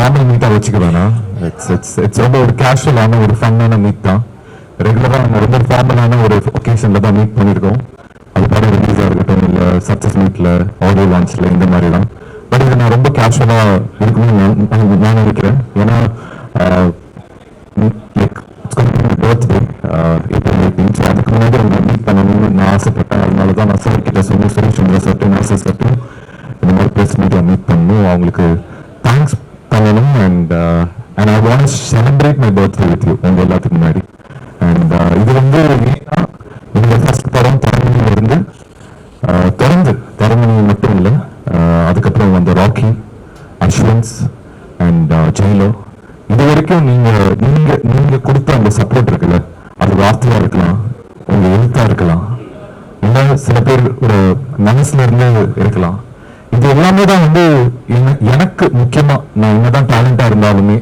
Formal மீட்டாக வச்சுக்கிறேன்னா it's ரொம்ப ஒரு கேஷுவலான ஒரு ஃபன்னான மீட் தான். ரெகுலராக நம்ம ரொம்ப ஃபார்மலான ஒரு ஒகேஷனில் தான் மீட் பண்ணியிருக்கோம். அது படம் ரிலீஸாக இருக்கட்டும், இல்லை சக்ஸஸ் மீட்டில், ஆடியோ லான்ச்சில், இந்த மாதிரி தான். பட் இது நான் ரொம்ப கேஷுவலாக இருக்கணும்னு நான் நினைக்கிறேன். ஏன்னா பர்த்டே இப்போ மீட்டிங், ஸோ அதுக்கு முன்னாடி அவங்க மீட் பண்ணணும்னு நான் ஆசைப்பட்டேன். அதனால தான் நான் சார் கிட்ட சொன்னேன், சுரேஷ் சந்திரா சட்டும் நாசர் சட்டும் இந்த மாதிரி ப்ரெஸ் மீட்டில் மீட் பண்ணணும், அவங்களுக்கு தேங்க்ஸ் பண்ணணும். And I want celebrate my birthday with you உங்க எல்லாத்துக்கு முன்னாடி. அண்ட் இது வந்து ஏன்னா இந்த ஃபர்ஸ்ட் படம் தரமணியிலிருந்து தரமணி மட்டும் இல்லை, அதுக்கப்புறம் வந்த ராக்கி, அஸ்வன்ஸ் அண்ட் ஜெயிலோ, இது வரைக்கும் நீங்க கொடுத்த அந்த சப்போர்ட் இருக்குல்ல, அது வார்த்தையா இருக்கலாம், உங்க எழுத்தா இருக்கலாம், இல்லை சில பேர் ஒரு மனசுல இருந்து இருக்கலாம். இது எல்லாமே தான் வந்து எனக்கு முக்கியமா, நான் என்னதான் டேலண்டா இருந்தாலுமே,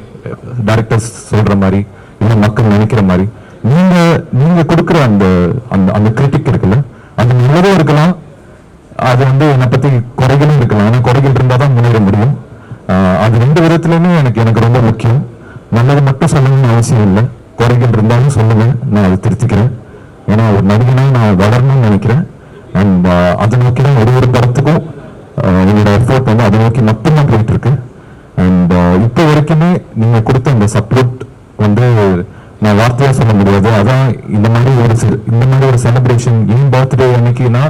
டைரக்டர்ஸ் சொல்ற மாதிரி இல்லை மக்கள் நினைக்கிற மாதிரி நீங்க கொடுக்குற அந்த அந்த கிரிட்டிக் இருக்குல்ல, அது நல்லதும் இருக்கலாம், அது வந்து என்னை பத்தி குறைகளும் இருக்கலாம். ஆனா குறைகள் இருந்தா தான் முன்னேற முடியும். அது ரெண்டு விதத்துலயுமே எனக்கு ரொம்ப முக்கியம். நல்லது மட்டும் சொல்லணும்னு அவசியம் இல்லை, குறைகள் இருந்தாலும் சொல்லுவேன், நான் அதை திருத்திக்கிறேன். ஏன்னா ஒரு நடிகனா நான் வளரணும்னு நினைக்கிறேன். அண்ட் அதை நோக்கி தான் ஒரு படத்துக்கும் என்னோட எஃபோர்ட் வந்து அதை நோக்கி மட்டும்தான் போயிட்டு இருக்கு. அண்ட் இப்போ வரைக்குமே நீங்க கொடுத்த அந்த சப்போர்ட் வந்து நான் வார்த்தையா சொல்ல முடியாது. அதான் இந்த மாதிரி ஒரு செலிப்ரேஷன் என் பர்த்டே அன்னைக்குன்னா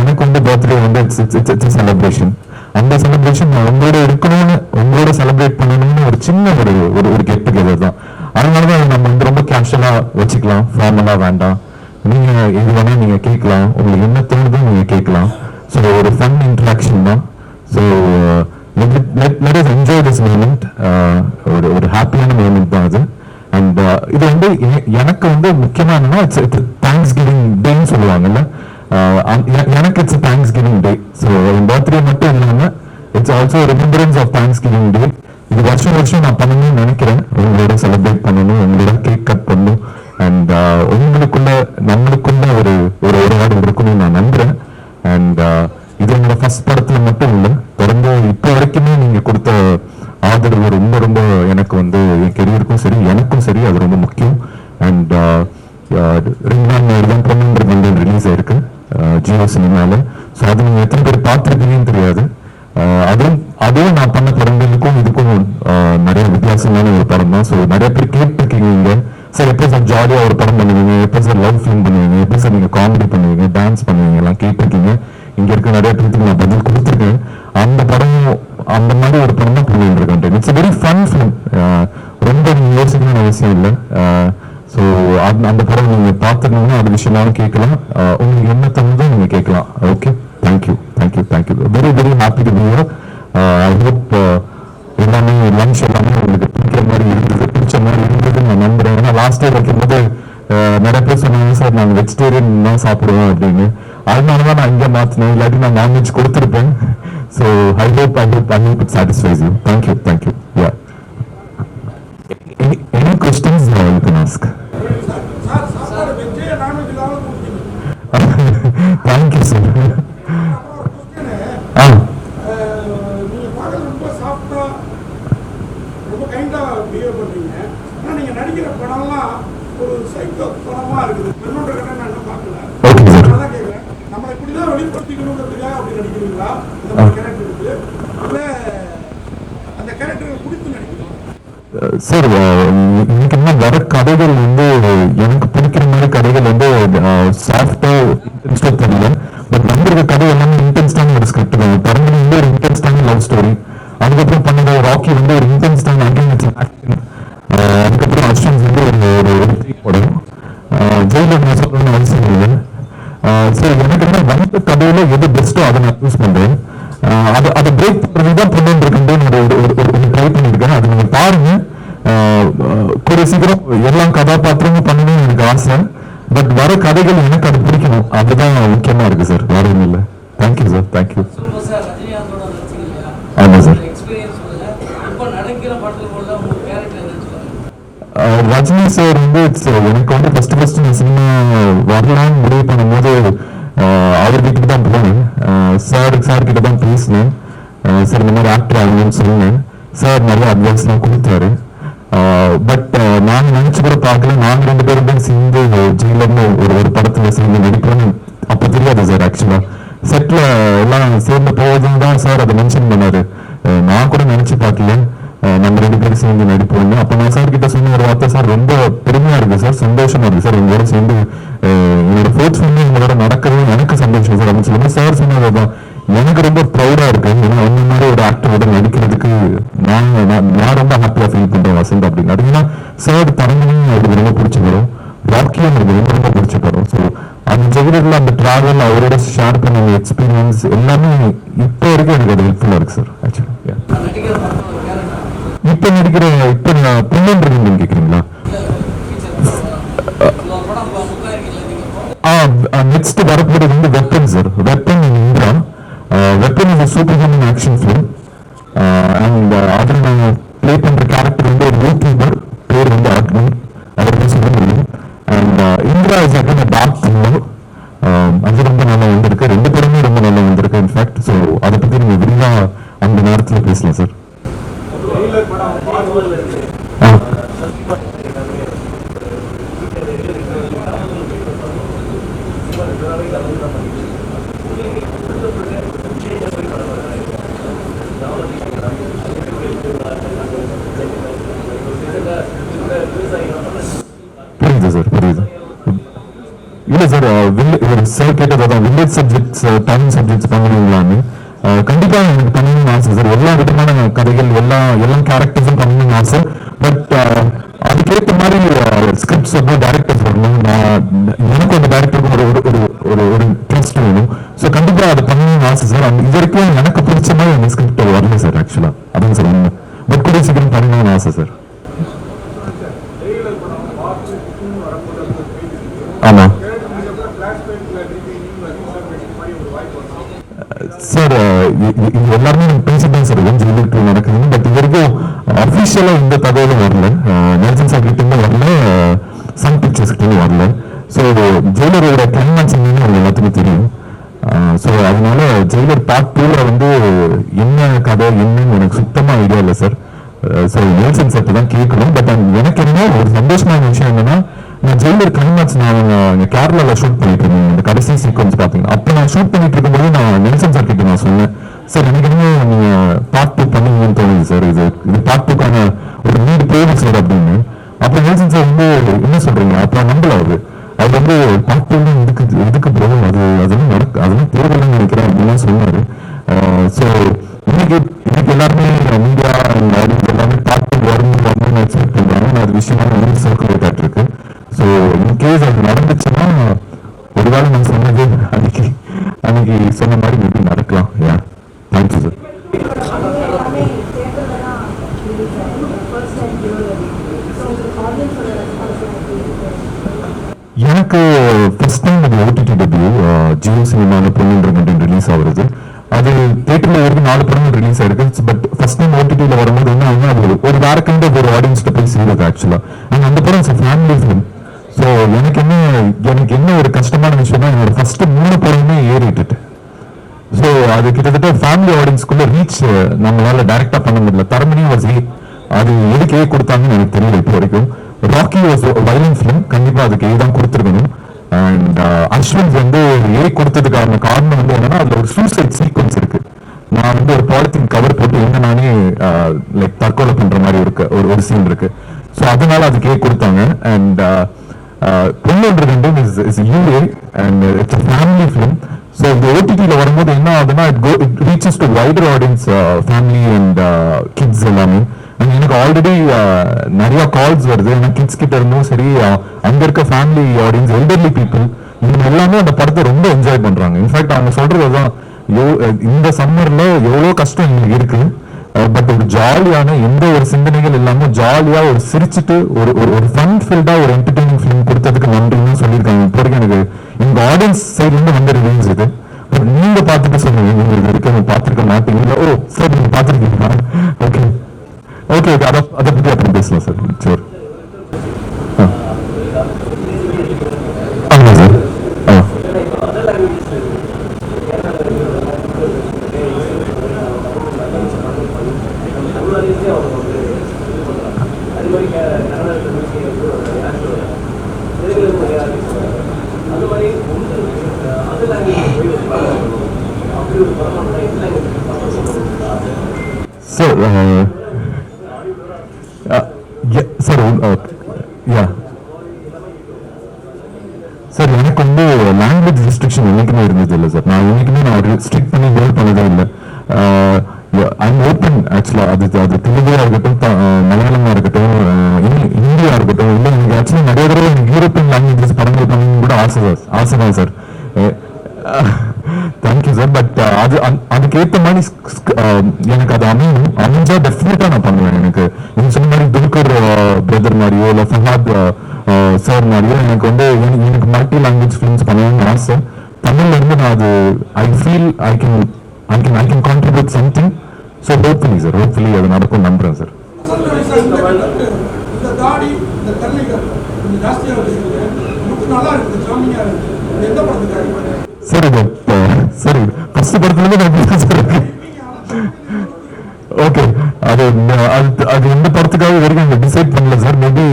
எனக்கு வந்து பர்த்டே வந்து இட்ஸ் செலிப்ரேஷன். அந்த செலிப்ரேஷன் நான் உங்களோட இருக்கணும்னு, உங்களோட செலிப்ரேட் பண்ணணும்னு ஒரு சின்ன ஒரு கெட் டுகெதர் தான். அதனாலதான் நம்ம வந்து ரொம்ப கேஷுவலா வச்சுக்கலாம், ஃபார்மலா வேண்டாம். நீங்க எது வேணா நீங்க கேட்கலாம், உங்களுக்கு என்ன தோணுதோ நீங்க கேட்கலாம். ஸோ ஒரு ஃபன் இன்ட்ராக்ஷன் தான். So let us enjoy this moment. ஒரு ஹாப்பியான மூமெண்ட் தான் அது. அண்ட் இது வந்து எனக்கு வந்து முக்கியமா என்னன்னா தேங்க்ஸ் கிவிங் டேன்னு சொல்லுவாங்கல்ல, எனக்கு it's thanksgiving day. So என் பர்த்டே மட்டும் இல்லாம it's also remembrance of thanksgiving day. இது வருஷம் நான் பண்ணணும்னு நினைக்கிறேன், உங்களோட செலிப்ரேட் பண்ணணும், உங்களோட கேக் கட் பண்ணணும். அண்ட் நம்மளுக்குள்ள ஒரு உரையாடல் இருக்கணும்னு நான் நம்புறேன். அண்ட் இது என்னோட ஃபர்ஸ்ட் படத்துல மட்டும் இல்லை, தொடர்ந்து இப்போ வரைக்குமே நீங்க கொடுத்த ஆதரவு ரொம்ப ரொம்ப எனக்கு வந்து என் கெரியருக்கும் சரி எனக்கும் சரி அது ரொம்ப முக்கியம். அண்ட் 2 ரிலீஸ் ஆயிருக்கு ஜியோ சினிமாவில். ஸோ அது நீங்கள் எத்தனை பேர் பார்த்துருக்கீங்கன்னு தெரியாது. அதுவும் நான் பண்ண படங்களுக்கும் இதுக்கும் நிறைய வித்தியாசமான ஒரு படம் தான். ஸோ நிறைய பேர் கேட்டுருக்கீங்க, சார் எப்போ சார் ஜாலியாக ஒரு படம் பண்ணுவீங்க, எப்போ சார் லவ் ஃபிலிம் பண்ணுவீங்க, எப்போ சார் நீங்கள் காமெடி பண்ணுவீங்க, டான்ஸ் பண்ணுவீங்க, எல்லாம் கேட்டிருக்கீங்க. இங்க இருக்க நிறைய பேருக்கு நான் பதில் கொடுத்துருக்கேன். அந்த படம் அந்த மாதிரி ஒரு படம் தான் பண்ணிட்டு இருக்கேன். இட்ஸ் வெரி ஃபன் ஃபிலிம், ரொம்ப யோசிக்கணும்னு அவசியம் இல்லை. ஸோ அந்த படம் நீங்க பார்த்துக்கணும்னா அது விஷயமாலும் கேட்கலாம், உங்களுக்கு என்ன தோணுதோ நீங்க கேட்கலாம். Okay, thank you. Very very happy to be here. I hope எல்லாமே லஞ்ச் எல்லாமே உங்களுக்கு பிடிச்ச மாதிரி இருந்ததுன்னு நான் நம்புறேன். ஏன்னா லாஸ்ட் இயர் வைக்கும்போது நிறைய பேர் சொன்னாங்க, சார் நாங்கள் வெஜிடேரியன் தான் சாப்பிடுவோம் அப்படின்னு. அதனாலதான் நான் இங்கே மாற்றினேன், இல்லாட்டி நான் நான்வெஜ் கொடுத்துருப்பேன். So I hope it satisfies you. Thank you. Yeah, any questions you can ask. Thank you sir. நடிக்கிற படம்லாம் ஒரு சைக்கோ படமா இருக்குது. பெண்ணோட கடன் நான் என்ன பார்க்கல. அதான் கேட்குறேன், நம்ம இப்படிதான் வெளிப்படுத்திக்கணுங்கிறதுக்காக அப்படி நடிக்கிறீங்களா? இந்த மாதிரி கேரக்டர் இருக்கு இல்ல அந்த கேரக்டரை பிடித்து நடிக்கிறோம்? சார் எனக்கு என்ன வர கதைகள் வந்து எனக்கு பிடிக்கிற மாதிரி கதைகள் வந்து சாஃப்டா இன்டென்ஸ்டா தெரியல. பட் வந்திருக்க கதை எல்லாமே இன்டென்ஸ்டான ஒரு ஸ்கிரிப்ட் தான். பரம்பரை வந்து ஒரு இன்டென்ஸ்டான லவ் ஸ்டோரி. அதுக்கப்புறம் பண்ணது ராக்கி வந்து ஒரு இன்டென்ஸ்டான ஆக்டிங். அதுக்கப்புறம் அஸ்வன்ஸ் வந்து ஒரு படம். ஜெயிலர் நான் சொல்லணும்னு அவசியம் இல்லை. ஸோ எனக்கு என்ன வந்த கதையில எது பெஸ்ட்டோ அதை நான் யூஸ் பண்றேன். அதை பிரேக் பண்ணுறதுதான் பண்ணிட்டு இருக்கேன், ஒரு ட்ரை பண்ணியிருக்கேன். அது நீங்க பாருங்க. கூடிய சீக்கிரம் எல்லா கதாபாத்திரமும் பண்ணணும்னு எனக்கு ஆசை. பட் வர கதைகள் எனக்கு அது பிடிக்கணும், அதுதான் முக்கியமா இருக்கு சார், வேற ஒன்றும் இல்லை. Thank you sir. தேங்க்யூ. ஆமா சார். ரஜினி சார் வந்து எனக்கு வந்து ஃபர்ஸ்ட் சினிமா வரலான்னு முடிவு பண்ணும்போது அவர் வீட்டுக்கு தான் போனேன். சார் கிட்ட தான் பேசினேன். சார் இந்த மாதிரி ஆக்டர் ஆகணும்னு சொன்னேன். சார் நிறைய அட்வைஸ்லாம் கொடுத்தாரு. பட் நாங்க நினைச்சு கூட பார்க்கல, நாங்க 2 பேருமே சேர்ந்து ஜெயிலர்னு ஒரு படத்துல சேர்ந்து நடிப்போம்னு அப்ப தெரியாது சார். ஆக்சுவலா செட்ல எல்லாம் சேர்ந்து போவதும் தான் சார் அதை மென்ஷன் பண்ணாரு. நான் கூட நினைச்சு பார்க்கல நம்ம 2 பேரும் சேர்ந்து நடிப்போம்னு. அப்ப நான் சார் கிட்ட சொன்ன ஒரு வார்த்தை, சார் ரொம்ப பெருமையா இருக்கு சார், சந்தோஷமா இருக்கு சார், உங்களோட சேர்ந்து என்னோட ஃபோர்த் ஃபிலிம் உங்களோட நடக்கிறது எனக்கு சந்தோஷம் சார் அப்படின்னு சொல்லுங்க. சார் சொன்னதுதான் எனக்கு ரொம்ப ப்ரௌடா இருக்கு. ஏன்னா அந்த மாதிரி ஒரு ஆக்டரோட நடிக்கிறதுக்கு நான் ரொம்ப ஹாப்பியா ஃபீல் பண்றேன் வசந்த் அப்படின்னாரு. ஏன்னா சார் தரங்களையும் அவருக்கு ரொம்ப பிடிச்ச படம், ராக்கியும் எனக்கு ரொம்ப ரொம்ப பிடிச்ச படம். ஸோ அந்த ஜெகரில் அந்த டிராவல் அவரோட ஷேர் பண்ண எக்ஸ்பீரியன்ஸ் எல்லாமே இப்போ வரைக்கும் எனக்கு அது ஹெல்ப்ஃபுல்லா இருக்கு சார். ஆக்சுவலா இப்ப நடிக்கிற பொண்ணுன்றீங்க கேக்குறீங்களா? நெக்ஸ்ட் வரப்போறது வந்து weapon sir. Weapon in India. Weapon is a superhuman action film. And அதில் நான் பிளே பண்ற கேரக்டர் வந்து ஒரு யூடியூபர், பேர் வந்து அக்னி, அவருக்கு சொல்ல முடியும். And Indira is again a dark thriller. அது ரொம்ப நல்லா வந்திருக்கு, 2 பேருமே ரொம்ப நல்லா வந்திருக்கு இன்ஃபேக்ட். ஸோ அதை பத்தி நீங்க விரிவா அந்த நேரத்தில் பேசலாம் சார். புரியுது சார், புரியுது. இல்ல சார், சார் கேட்டதான் வில்லேஜ் சப்ஜெக்ட்ஸ், டைம் சப்ஜெக்ட்ஸ் பண்ணுவீங்களான்னு. கண்டிப்பா எனக்கு பண்ணணும்னு ஆசை சார். எல்லா விதமான கதைகள், எல்லா கேரக்டர்ஸும் பண்ணணும்னு ஆசை. பட் அதுக்கேற்ற மாதிரி ஸ்கிரிப்ட்ஸ் வந்து டைரக்டர்ஸ் வரணும். எனக்கு அந்த டைரக்டருக்கு ஒரு ட்ரஸ்ட் வேணும். ஸோ கண்டிப்பா அதை பண்ணணும்னு ஆசை சார். இது வரைக்கும் எனக்கு பிடிச்ச மாதிரி அந்த ஸ்கிரிப்ட் வரல சார். ஆக்சுவலா அதான் சார் உண்மை. பட் கூட சீக்கிரம் பண்ணணும்னு ஆசை சார். ஆமா சார், இது எல்லாருமே பேசிட்டேன் சார் ஜெயிலர் 2 நடக்குதுன்னு. பட் இது வரைக்கும் அபிஷியலா இந்த தகவலும் வரல. நெல்சன் சார் கிட்ட வரல, சன் பிக்சர்ஸ் கிட்ட வரல. ஸோ ஜெயிலரோட கிளைமாக்ஸ் என்னன்னு அவங்க எல்லாத்துக்கும் தெரியும். ஸோ அதனால ஜெயிலர் பார்ட் 2ல வந்து என்ன கதை என்னன்னு எனக்கு சுத்தமா ஐடியா இல்லை சார். ஸோ நெல்சன் சார் தான் கேட்கணும். பட் எனக்கு என்ன ஒரு சந்தோஷமான விஷயம் என்னன்னா, நான் ஜெயிலர் கிளைமாக்ஸ் நான் கேரளாவில் ஷூட் பண்ணிட்டு இருந்தேன். இந்த கடைசி சீக்வன்ஸ் பார்த்தீங்கன்னா, அப்போ நான் ஷூட் பண்ணிட்டு இருக்கும்போது நான் நெல்சன் சார் கிட்ட நான் சொன்னேன், சார் எனக்கு என்ன நீங்க பார்ட் 2 பண்ணுவீங்கன்னு தோணுது சார், இது பார்ட் 2க்கான ஒரு நீடு போகுது சார் அப்படின்னு. அப்போ நெல்சன் சார் வந்து என்ன சொல்றீங்க, அப்போ நம்பல அது வந்து பார்ட் 2 எதுக்கு போகும், அதெல்லாம் தேவையில்லைன்னு நினைக்கிறேன் அப்படின்னு சொன்னாரு. ஸோ இன்னைக்கு எல்லாருமே மீடியா எல்லாமே பார்ட் 2 வரணும்னு எக்ஸ்பெக்ட் பண்றாங்க. அது விஷயமா வந்து சர்க்குலேட் ஆகிட்டு இருக்கு. ஸோ இன்கேஸ் அது நடந்துச்சுன்னா ஒருவேளை நான் சொன்னது அன்னைக்கு சொன்ன மாதிரி மேபி நடக்கலாம். யா, தேங்க்யூ சார். எனக்கு ஃபர்ஸ்ட் டைம் அது ஓடிடி டெபியூ ஜியோ சினிமாவில் பொண்ணுன்ற கண்டென்ட் ரிலீஸ் ஆகுறது. அது தியேட்டர்ல வரைக்கும் 4 படங்கள் ரிலீஸ் ஆயிருக்கு. பட் ஃபர்ஸ்ட் டைம் ஓடிடியில் வரும்போது என்ன ஆகுனா அது ஒரு வேற கைண்ட் ஆஃப் ஒரு ஆடியன்ஸ்கிட்ட போய் சேருது ஆக்சுவலா. அண்ட் அந்த படம் ஃபேமிலி ஃபிலிம். ஸோ எனக்கு என்ன ஒரு கஷ்டமான விஷயம்னா, என்னோட ஃபர்ஸ்ட் 3 படமே ஏறிட்டு. ஸோ அது கிட்டத்தட்ட ஃபேமிலி ஆடியன்ஸ்குள்ள ரீச் நம்மளால டைரக்டா பண்ண முடியல. தரமணி வாஸ் அது எதுக்கு கொடுத்தாங்கன்னு எனக்கு தெரியல இப்போ வரைக்கும். ராக்கி வாஸ் வயலண்ட் ஃபிலிம், கண்டிப்பா அதுக்கு தான் கொடுத்துருக்கணும். அண்ட் அஸ்வந்த் வந்து கொடுத்ததுக்கான காரணம் வந்து என்னன்னா, அதுல ஒரு சூசைட் சீக்வன்ஸ் இருக்கு. நான் வந்து ஒரு பாலித்தீன் கவர் போட்டு என்ன நானே லைக் தற்கொலை பண்ற மாதிரி ஒரு சீன் இருக்கு. ஸோ அதனால அதுக்கு கொடுத்தாங்க. அண்ட் பொண்ணுன்றது is UA and it's a family film. So இந்த ஓடிடியில் வரும்போது என்ன ஆகுதுன்னா, it reaches to wider audience, family and kids எல்லாமே. எனக்கு ஆல்ரெடி நிறைய கால்ஸ் வருது. ஏன்னா கிட்ஸ் கிட்ட இருந்தும் சரி, அங்க இருக்க ஃபேமிலி ஆடியன்ஸ், எல்டர்லி பீப்புள், இவங்க எல்லாமே அந்த படத்தை ரொம்ப என்ஜாய் பண்றாங்க. இன்ஃபேக்ட் அவங்க சொல்றதுதான், இந்த சம்மர்ல எவ்வளவு கஷ்டம் எங்களுக்கு இருக்கு, பட் ஒரு ஜாலியான எந்த ஒரு சிந்தனைகள் இல்லாம ஜாலியா ஒரு சிரிச்சுட்டு ஒரு ஃபன் ஃபில்டா ஒரு என்டர்டெய்னிங் ஃபிலிம் கொடுத்ததுக்கு நன்றின்னு சொல்லியிருக்காங்க. இப்போ வரைக்கும் எனக்கு எங்க ஆடியன்ஸ் சைட்ல இருந்து வந்த ரிவ்யூஸ் இது. பட் நீங்க பார்த்துட்டு சொல்லுங்க, நீங்க இது வரைக்கும் பார்த்துருக்க மாட்டீங்களா? ஓ சார், நீங்க பார்த்துருக்கீங்களா? ஓகே ஓகே ஓகே, அதை பத்தி அப்புறம் பேசலாம் சார். சரி, ஆமா sir. Sir sir yeah sir எனக்கு வந்து லாங்குவேஜ் ரெஸ்ட்ரிக்ஷன் என்னைக்குமே இருந்தது இல்லை சார். நான் என்னைக்குமே நான் ஸ்ட்ரிக்ட் பண்ணி ஹோல்ட் பண்ணதே இல்லை. ஐம் ஓப்பன் ஆக்சுவலா. அது தெலுங்கா இருக்கட்டும், மலையாளமா இருக்கட்டும், ஹிந்தியா இருக்கட்டும், இல்லை எனக்கு ஆக்சுவலி நிறைய தடவை எனக்கு யூரோப்பியன் லாங்குவேஜஸ் படங்கள் பண்ணணும் கூட ஆசை தான் சார். Thank you sir. பட் அதுக்கேற்ற மாதிரி எனக்கு அது அமைஞ்சா டெஃபினட்டா நான் பண்ணுவேன். எனக்கு நீங்க சொன்ன மாதிரி துல்கர் பிரதர் மாதிரியோ இல்லை ஃபஹாத் சார் மாதிரியோ எனக்கு வந்து எனக்கு மல்டி லாங்குவேஜ் ஃபிலிம்ஸ் பண்ணணும்னு ஆசை. தமிழ்ல இருந்து நான் அது I feel I can contribute something. So hopefully sir, hopefully அது நடக்கும் நம்புறேன் சார். இந்த தாடி இந்த கண்ணிகள் கொஞ்சம் ஜாஸ்தியாக இருக்குது, நல்லா இருக்குது, சாமியா இருக்குது. எந்த படத்துக்கு சார் இது சரி ஃபர்ஸ்ட் படத்துல சார் ஓகே. அது எந்த படத்துக்காக வரைக்கும் டிசைட் பண்ணல சார். மேபி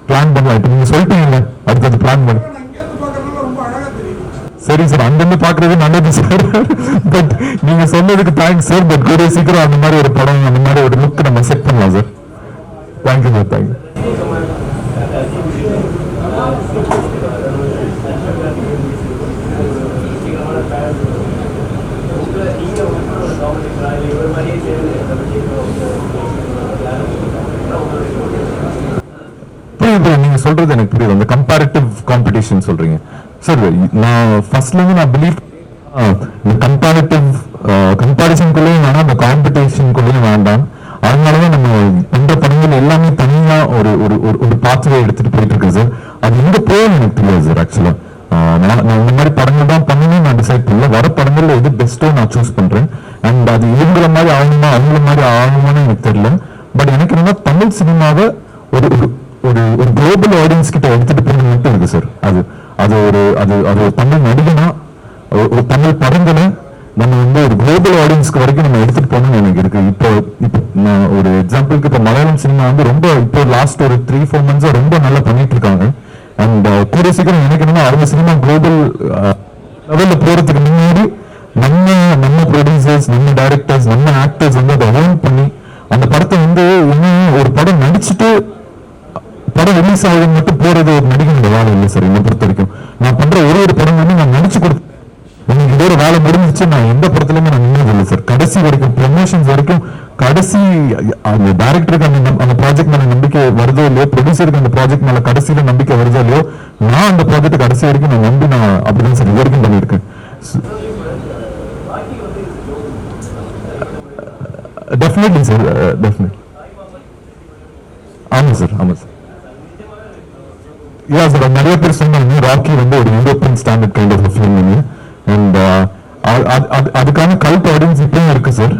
பிளான் பண்ணலாம். இப்போ நீங்க சொல்லிட்டீங்கல்ல, அடுத்தது பிளான் பண்ண. சரி சார், அங்கிருந்து பாக்குறது நல்லது சார். பட் நீங்க சொன்னதுக்கு தேங்க்ஸ் சார். பட் கூடிய சீக்கிரம் அந்த மாதிரி ஒரு படம், அந்த மாதிரி ஒரு லுக் நம்ம செட் பண்ணலாம் சார். Thank you sir, thank you. புரியுது, நீங்க சொல்றது எனக்கு புரியுது. அந்த கம்பேரிட்டிவ் காம்படிஷன் சொல்றீங்க சார். நான் ஃபர்ஸ்ட்ல இருந்து நான் பிலீவ் கம்பேரிசனுக்குள்ளேயும் வேணாம், அந்த காம்படிஷனுக்குள்ளேயும் வேண்டாம். அதனாலதான் நம்ம பண்ற படங்கள் எல்லாமே தனியா ஒரு ஒரு பாத்வே எடுத்துட்டு போயிட்டு இருக்கு சார். அது எங்க போகணும்னு எனக்கு தெரியாது சார். ஆக்சுவலா நான் இந்த மாதிரி படங்கள் தான் பண்ணணும்னு நான் டிசைட் பண்ணல. வர படங்கள்ல எது பெஸ்ட்டோ நான் சூஸ் பண்றேன். அண்ட் அது இவங்கள மாதிரி ஆகணுமா அவங்கள மாதிரி ஆகணுமான்னு எனக்கு தெரியல. பட் எனக்கு என்னன்னா தமிழ் சினிமாவை ஒரு ஒரு ஒரு குளோபல் ஆடியன்ஸ் கிட்ட எடுத்துட்டு போகணும் மட்டும் இருக்கு சார். அது ஒரு தமிழ் நடிகனா ஒரு தமிழ் படங்களை நம்ம வந்து ஒரு குளோபல் ஆடியன்ஸ்க்கு வரைக்கும் நம்ம எடுத்துட்டு போகணும்னு எனக்கு இருக்கு. இப்போ நான் ஒரு எக்ஸாம்பிளுக்கு இப்போ மலையாளம் சினிமா வந்து ரொம்ப இப்போ லாஸ்ட் ஒரு 3-4 months ரொம்ப நல்லா பண்ணிட்டு இருக்காங்க. அண்ட் கூடிய சீக்கிரம் எனக்கு என்னன்னா அவங்க சினிமா குளோபல் லெவல்ல போறதுக்கு முன்னாடி நம்ம ப்ரொடியூசர்ஸ், நம்ம டைரக்டர்ஸ், நம்ம ஆக்டர்ஸ் வந்து அதை ஓன் பண்ணி அந்த படத்தை வந்து இன்னும் ஒரு படம் நடிச்சுட்டு படம் ரிலீஸ் ஆகுது மட்டும் போறது ஒரு நடிகனோட வேலை இல்லை சார். என்னை பொறுத்த வரைக்கும் நான் பண்ற ஒரு படம் வந்து நான் நடிச்சு கொடுத்து எனக்கு இதோட வேலை முடிஞ்சிச்சு. நான் எந்த படத்துலயுமே நான் நின்னது இல்லை சார். கடைசி வரைக்கும் ப்ரொமோஷன்ஸ் வரைக்கும் கடைசி அந்த டைரக்டருக்கு அந்த ப்ராஜெக்ட் மேல நம்பிக்கை வருதோ இல்லையோ, ப்ரொடியூசருக்கு அந்த ப்ராஜெக்ட் மேல கடைசியில நம்பிக்கை வருதோ இல்லையோ, நான் அந்த ப்ராஜெக்ட் கடைசி வரைக்கும் நான் நம்பி நான் அப்படிதான் சார் இது வரைக்கும் பண்ணியிருக்கேன். Definitely sir, definitely. ஆமா சார், ஆமா சார். யா சார், நிறைய பேர் சொன்னாங்க ராக்கி வந்து ஒரு European standard kind of film. And அதுக்கான கல்ட் ஆடியன்ஸ் இப்பவும் இருக்கு சார்.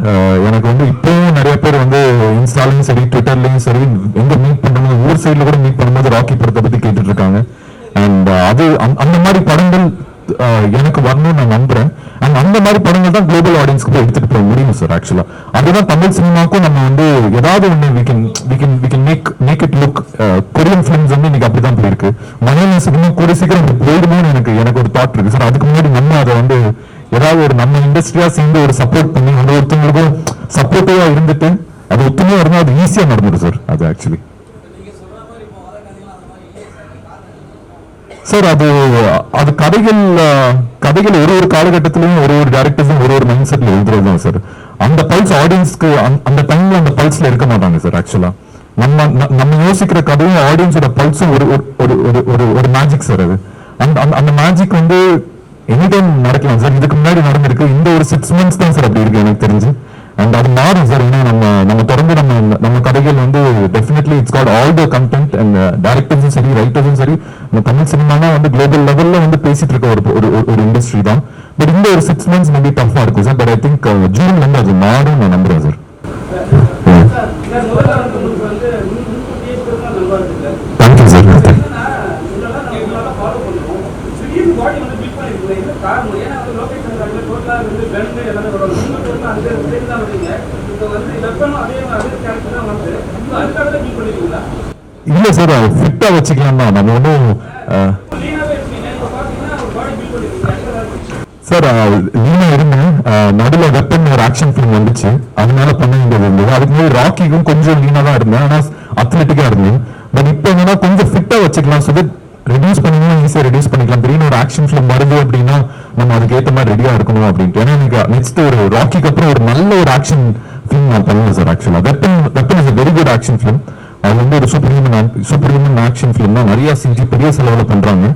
எனக்கு வந்து இப்பவும் நிறைய பேர் வந்து இன்ஸ்டாலையும் சரி, ட்விட்டர்லயும் சரி, எங்க மீட் பண்ணும்போது ஊர் சைட்ல கூட மீட் பண்ணும்போது ராக்கி படத்தை பத்தி கேட்டுட்டு இருக்காங்க. அண்ட் அந்த மாதிரி படங்கள் எனக்கு வரணும்னு நான் நம்புறேன். அண்ட் அந்த மாதிரி படங்கள் தான் குளோபல் ஆடியன்ஸ்க்கு போய் எடுத்துட்டு போக முடியும் சார். ஆக்சுவலா அதுதான் தமிழ் சினிமாக்கும் நம்ம வந்து ஏதாவது ஒண்ணு we can make it look. Korean films வந்து இன்னைக்கு அப்படிதான் போயிருக்கு. மலையாள சினிமா கூட சீக்கிரம் போயிடுமோன்னு எனக்கு ஒரு தாட் இருக்கு சார். அதுக்கு முன்னாடி நம்ம அதை வந்து ஏதாவது ஒரு நம்ம இண்டஸ்ட்ரியா சேர்ந்து ஒரு சப்போர்ட் பண்ணி அந்த ஒருத்தவங்களுக்கும் சப்போர்ட்டிவா இருந்துட்டு அது ஒத்துமையா இருந்தா அது ஈஸியா நடந்துடும் சார். அது ஆக்சுவலி சார் அது கதைகள் ஒரு காலகட்டத்திலையும் ஒரு டைரக்டர்ஸும் ஒரு மைண்ட் செட்ல எழுதுறதுதான் சார். அந்த பல்ஸ் ஆடியன்ஸ்க்கு அந்த டைம்ல அந்த பல்ஸ்ல இருக்க மாட்டாங்க சார். ஆக்சுவலா நம்ம யோசிக்கிற கதையும் ஆடியன்ஸோட பல்ஸும் ஒரு மேஜிக் சார். அது அந்த மேஜிக் வந்து எனி டைம் நடக்கலாம் சார். இதுக்கு முன்னாடி நடந்திருக்கு. இந்த ஒரு 6 months தான் சார் அப்படி இருக்கு எனக்கு தெரிஞ்சு. அண்ட் அது மாறும் சார். ஏன்னா நம்ம தொடர்ந்து நம்ம கதைகள் வந்து definitely it's got all the content. And டைரக்டர்ஸும் சரி, ரைட்டர்ஸும் சரி, நம்ம தமிழ் சினிமானா வந்து குளோபல் லெவல்ல வந்து பேசிட்டு இருக்க ஒரு இண்டஸ்ட்ரி தான். பட் இந்த ஒரு 6 months மேபி டஃபா இருக்கும் சார். பட் ஐ திங்க் ஜூன்ல இருந்து அது மாறும் நான் நம்புறேன் சார். Thank you sir. இல்ல சார், ஃபிட்டா வச்சுக்கலாம் தான். நம்ம ஒன்றும் சார் லீனா இருந்தேன். நடுவில் வெப்பன் ஒரு ஆக்ஷன் ஃபிலிம் வந்துச்சு, அதனால பண்ண வேண்டியது இருந்தது. அதுக்கு முன்னாடி ராக்கிக்கும் கொஞ்சம் லீனா தான் இருந்தேன், ஆனா அத்லெட்டிக்கா இருந்தேன். பட் இப்போ என்னன்னா கொஞ்சம் ஃபிட்டா வச்சுக்கலாம், ஸோ தட் ரெடியூஸ் பண்ணிக்கலாம், ஈஸியாக ரெடியூஸ் பண்ணிக்கலாம். திடீர்னு ஒரு ஆக்ஷன் ஃபிலிம் வருது அப்படின்னா நம்ம அதுக்கு ஏற்ற மாதிரி ரெடியா இருக்கணும் அப்படின்ட்டு. ஏன்னா எனக்கு நெக்ஸ்ட் ஒரு ராக்கிக்கு அப்புறம் ஒரு நல்ல ஒரு ஆக்ஷன் ஃபிலிம் நான் பண்ணுவேன் சார். ஆக்சுவலா weapon is very good action film. அது வந்து ஒரு சூப்பர் ஹியூமன் ஆக்ஷன் ஃபிலிம் தான், நிறைய சிஜி பெரிய செலவில் பண்றாங்க.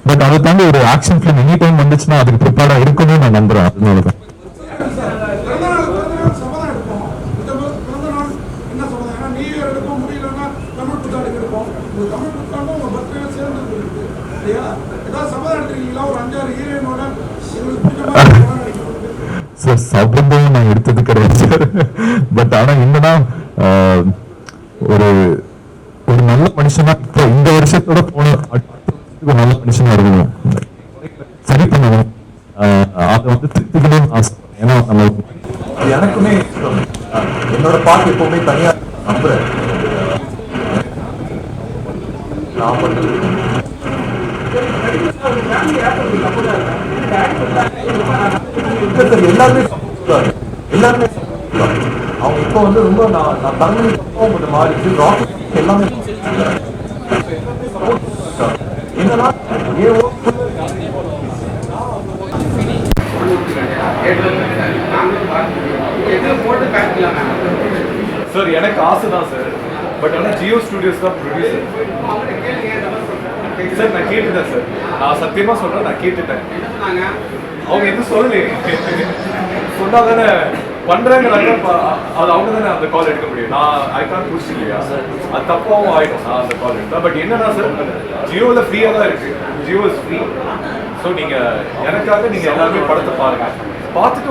பட் அதை தாண்டி ஒரு ஆக்ஷன் ஃபிலிம் எனி டைம் வந்துச்சுன்னா அதுக்கு ப்ரிப்பேர்டா இருக்கணும்னு நான் நம்புறேன். அதனால தான் சார் சபதம் நான் எடுத்தது கிடையாது சார். பட் ஆனா என்னன்னா ஒரு ஒரு நல்ல மனுஷனா இப்போ இந்த வருஷத்தோட போன நல்ல மனுஷனா இருக்கணும், சரி பண்ணணும், அதை வந்து திருத்திக்கணும்னு ஆசை. ஏன்னா நம்ம எனக்குமே என்னோட பாட்டு எப்பவுமே தனியா நம்புறேன். நான் பண்ணது எல்லாருமே எல்லாருமே அவங்க இப்போ வந்து ரொம்ப நான் தங்கி கொஞ்சம் மாறிச்சு. ராக்கெட் எல்லாமே என்னன்னா சார் எனக்கு ஆசை தான் சார். பட் ஆனால் ஜியோ ஸ்டுடியோஸ் தான் ப்ரொடியூசர் சார். நான் கேட்டுட்டேன் சார், நான் சத்தியமாக சொல்கிறேன், நான் கேட்டுட்டேன். அவங்க எதுவும் சொல்லலையே, சொன்னால் தானே பண்ணுறாங்கிறாங்க. அது அவங்க தானே அந்த கால் எடுக்க முடியும். நான் ஐ கான் புஷ் இல்லையா, அது தப்பாகவும் ஆகிடும். நான் அந்த கால் எடுத்தேன். பட் என்னன்னா சார், ஜியோவில் ஃப்ரீயாக தான் இருக்குது, ஜியோ இஸ் ஃப்ரீ. ஸோ நீங்கள் எனக்காக நீங்கள் எல்லாருமே படத்தை பாருங்கள், பார்த்துட்டு